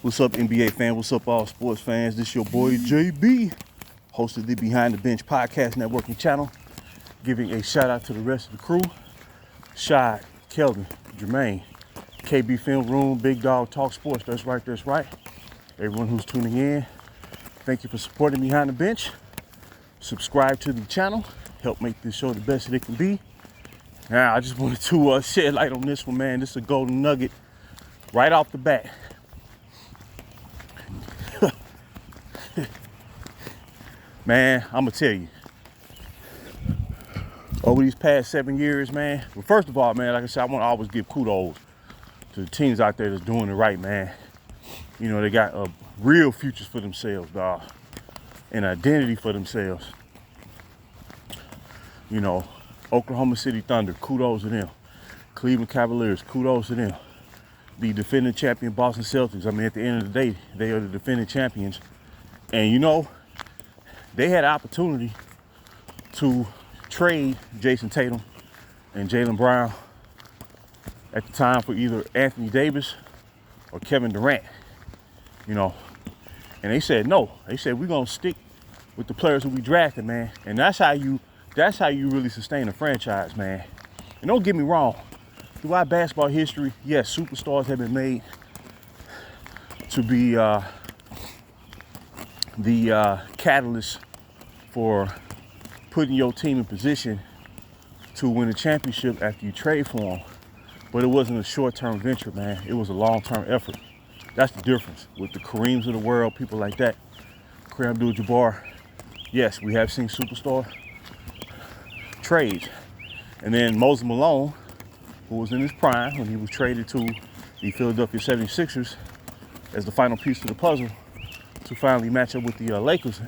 What's up, NBA fan? What's up, all sports fans? This your boy JB, host of the Behind the Bench podcast networking channel. Giving a shout out to the rest of the crew: Shad, Kelvin, Jermaine, KB Film Room, Big Dog Talk Sports. That's right, that's right. Everyone who's tuning in, thank you for supporting Behind the Bench. Subscribe to the channel, help make this show the best that it can be. Now, I just wanted to shed light on this one, man. This is a golden nugget right off the bat. Man, I'm gonna tell you, over these past 7 years, man, well, first of all, man, like I said, I want to always give kudos to the teams out there that's doing it right, man. You know, they got real futures for themselves, dog, and identity for themselves. You know, Oklahoma City Thunder, kudos to them. Cleveland Cavaliers, kudos to them. The defending champion Boston Celtics, I mean, at the end of the day, they are the defending champions. And, you know, they had an opportunity to trade Jason Tatum and Jaylen Brown at the time for either Anthony Davis or Kevin Durant, you know. And they said no. They said, we're gonna stick with the players who we drafted, man. And that's how you really sustain a franchise, man. And don't get me wrong, throughout basketball history, yes, superstars have been made to be the catalyst for putting your team in position to win a championship after you trade for them. But it wasn't a short-term venture, man. It was a long-term effort. That's the difference with the Kareems of the world, people like that. Kareem Abdul-Jabbar. Yes, we have seen superstar trades. And then Moses Malone, who was in his prime when he was traded to the Philadelphia 76ers as the final piece to the puzzle to finally match up with the Lakers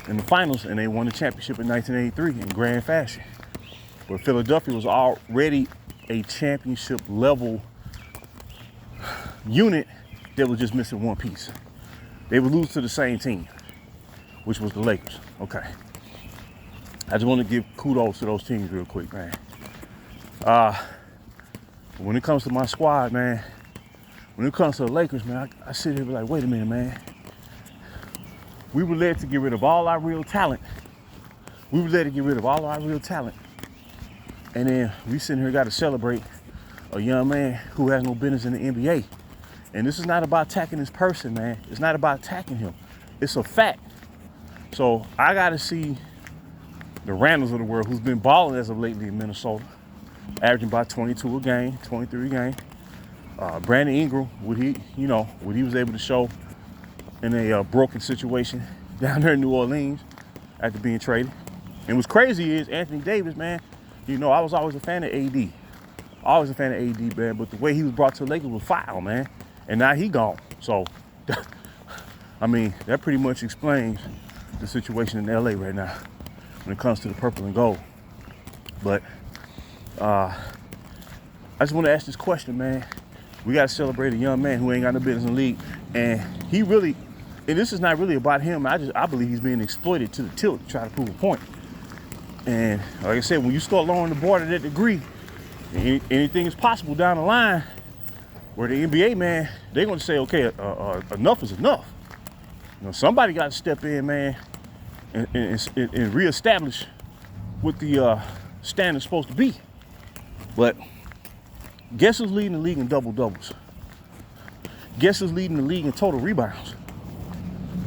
in the finals, and they won the championship in 1983 in grand fashion. But Philadelphia was already a championship level unit that was just missing one piece. They would lose to the same team, which was the Lakers. Okay. I just want to give kudos to those teams real quick, man. When it comes to my squad, man, when it comes to the Lakers, man, I sit here and be like, wait a minute, man. We were led to get rid of all our real talent. And then we sitting here got to celebrate a young man who has no business in the NBA. And this is not about attacking this person, man. It's not about attacking him. It's a fact. So I got to see the Randalls of the world, who's been balling as of lately in Minnesota, averaging about 22 a game, 23 a game. Brandon Ingram, what he was able to show in a broken situation down there in New Orleans after being traded. And what's crazy is Anthony Davis, man, you know, I was always a fan of AD. Man, but the way he was brought to the Lakers was foul, man. And now he gone. So, I mean, that pretty much explains the situation in LA right now when it comes to the purple and gold. But I just want to ask this question, man. We got to celebrate a young man who ain't got no business in the league. And he really, and this is not really about him. I believe he's being exploited to the tilt to try to prove a point. And like I said, when you start lowering the bar to that degree, anything is possible down the line. Where the NBA, man, they're going to say, okay, enough is enough. You know, somebody got to step in, man, and reestablish what the standard's supposed to be. But guess who's leading the league in double-doubles? Guess who's leading the league in total rebounds?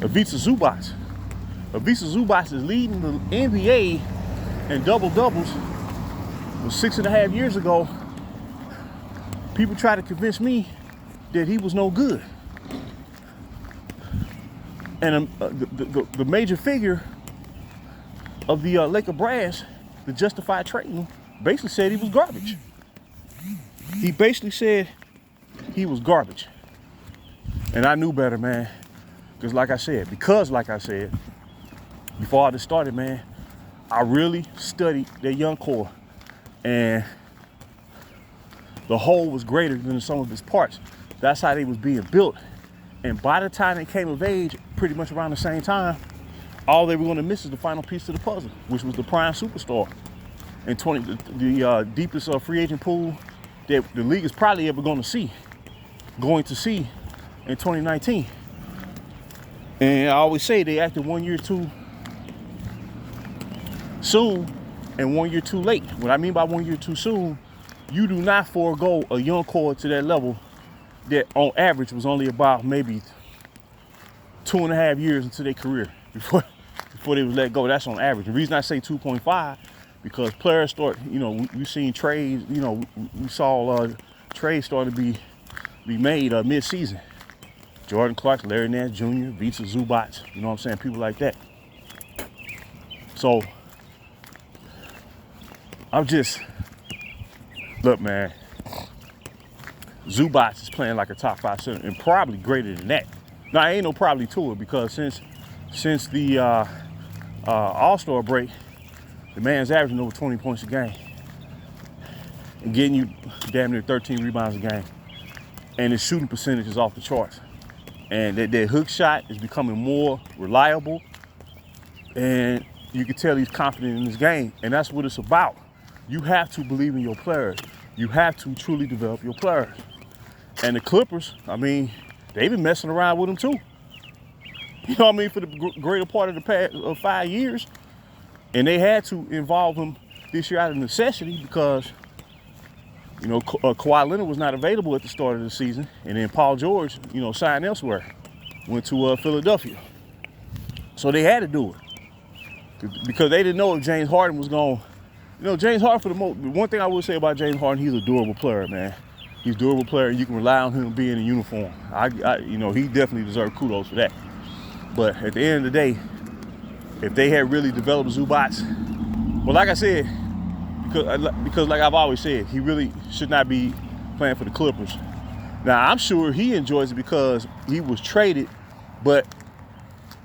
Ivica Zubac. Ivica Zubac is leading the NBA in double-doubles. Well, 6.5 years ago, people tried to convince me that he was no good. And the major figure of the Laker brass that justified trading him basically said he was garbage. He basically said he was garbage. And I knew better, man. Because like I said, before all this started, man, I really studied their young core. And the whole was greater than the sum of its parts. That's how they was being built. And by the time they came of age, pretty much around the same time, all they were going to miss is the final piece to the puzzle, which was the prime superstar. And the deepest free agent pool that the league is probably ever going to see in 2019. And I always say they acted 1 year too soon and 1 year too late. What I mean by 1 year too soon, you do not forego a young core to that level that on average was only about maybe 2.5 years into their career before they was let go. That's on average. The reason I say 2.5, because players start, we've seen trades, we saw trades starting to be made mid-season. Jordan Clark, Larry Nance Jr., Ivica, Zubac, you know what I'm saying? People like that. So, look, man, Zubac is playing like a top 5 center and probably greater than that. Now, ain't no probably to it, because since the All-Star break, the man's averaging over 20 points a game and getting you damn near 13 rebounds a game. And his shooting percentage is off the charts. And that hook shot is becoming more reliable. And you can tell he's confident in his game. And that's what it's about. You have to believe in your players. You have to truly develop your players. And the Clippers, I mean, they've been messing around with him too. You know what I mean? For the greater part of the past 5 years. And they had to involve him this year out of necessity because, Kawhi Leonard was not available at the start of the season. And then Paul George, signed elsewhere, went to Philadelphia. So they had to do it. Because they didn't know if James Harden was going to, James Harden, for the one thing I would say about James Harden, he's a durable player, man. He's a durable player. You can rely on him being in uniform. He definitely deserves kudos for that. But at the end of the day, if they had really developed Zubac, well, like I said, because like I've always said, he really should not be playing for the Clippers. Now, I'm sure he enjoys it because he was traded, but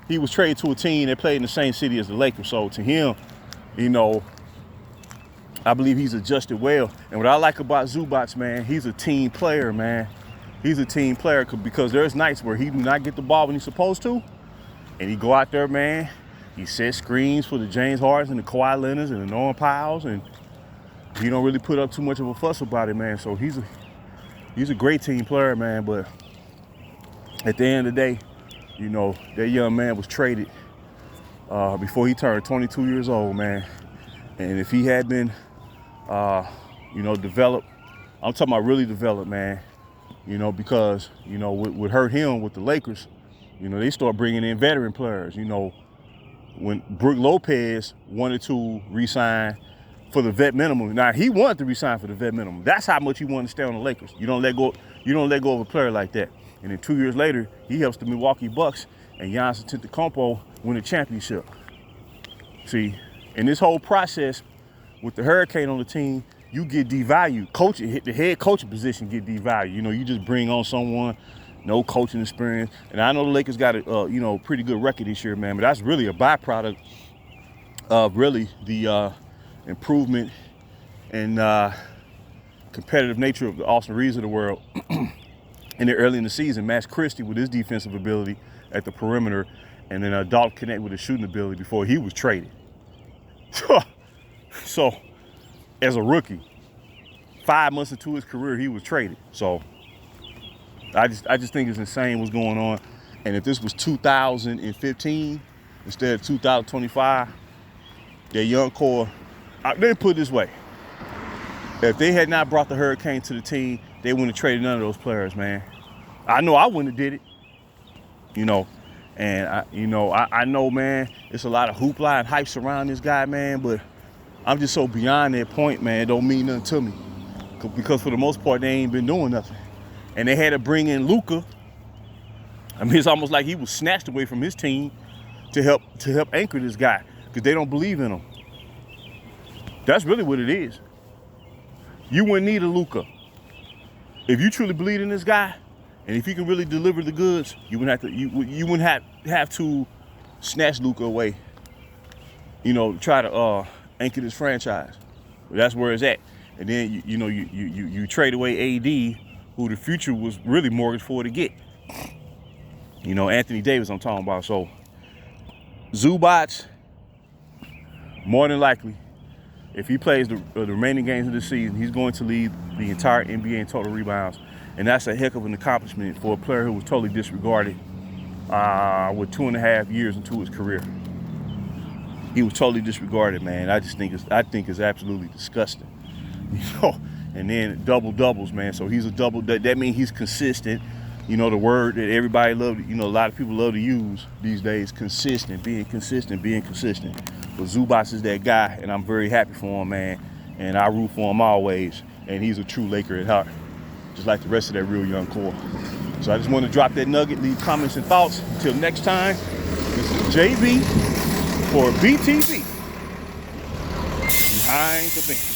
he was traded to a team that played in the same city as the Lakers. So to him, I believe he's adjusted well. And what I like about Zubac, man, he's a team player, man. He's a team player because there's nights where he do not get the ball when he's supposed to. And he go out there, man. He sets screens for the James Hardens and the Kawhi Leonards and the Norman Powells, and he don't really put up too much of a fuss about it, man. So he's a great team player, man. But at the end of the day, that young man was traded before he turned 22 years old, man. And if he had been, developed, I'm talking about really developed, man. Because what hurt him with the Lakers, they start bringing in veteran players. When Brook Lopez wanted to re-sign for the vet minimum. Now, he wanted to re-sign for the vet minimum. That's how much he wanted to stay on the Lakers. You don't let go of a player like that. And then 2 years later, he helps the Milwaukee Bucks and Giannis Antetokounmpo win a championship. See, in this whole process, with the Hurricane on the team, you get devalued. The head coaching position get devalued. You just bring on someone, no coaching experience. And I know the Lakers got a pretty good record this year, man. But that's really a byproduct of really the improvement and competitive nature of the Austin Reeves of the world. And then early in the season, Max Christie with his defensive ability at the perimeter, and then Dalton Connect with his shooting ability before he was traded. So, as a rookie, 5 months into his career, he was traded. So, I just think it's insane what's going on. And if this was 2015 instead of 2025, their young core, let me put it this way. If they had not brought the Hurricane to the team, they wouldn't have traded none of those players, man. I know I wouldn't have did it, And I know, man, it's a lot of hoopla and hype surrounding this guy, man. But I'm just so beyond that point, man. It don't mean nothing to me, because for the most part, they ain't been doing nothing. And they had to bring in Luka. I mean, it's almost like he was snatched away from his team to help anchor this guy, because they don't believe in him. That's really what it is. You wouldn't need a Luka. If you truly believe in this guy, and if he can really deliver the goods, you wouldn't have to snatch Luka away. Try to anchor this franchise. But that's where it's at. And then you trade away AD, who the future was really mortgaged for to get. Anthony Davis I'm talking about. So Zubac, more than likely, if he plays the remaining games of the season, he's going to lead the entire NBA in total rebounds And that's a heck of an accomplishment for a player who was totally disregarded with 2.5 years into his career. He was totally disregarded, man. I think it's absolutely disgusting. You know, and then double doubles, man. So he's a double. That means he's consistent. You know, the word that everybody loved, you know, a lot of people love to use these days, consistent, being consistent, being consistent. But Zubac is that guy, and I'm very happy for him, man. And I root for him always. And he's a true Laker at heart, just like the rest of that real young core. So I just want to drop that nugget, leave comments and thoughts. Until next time, this is JB for BTV Behind the Bench.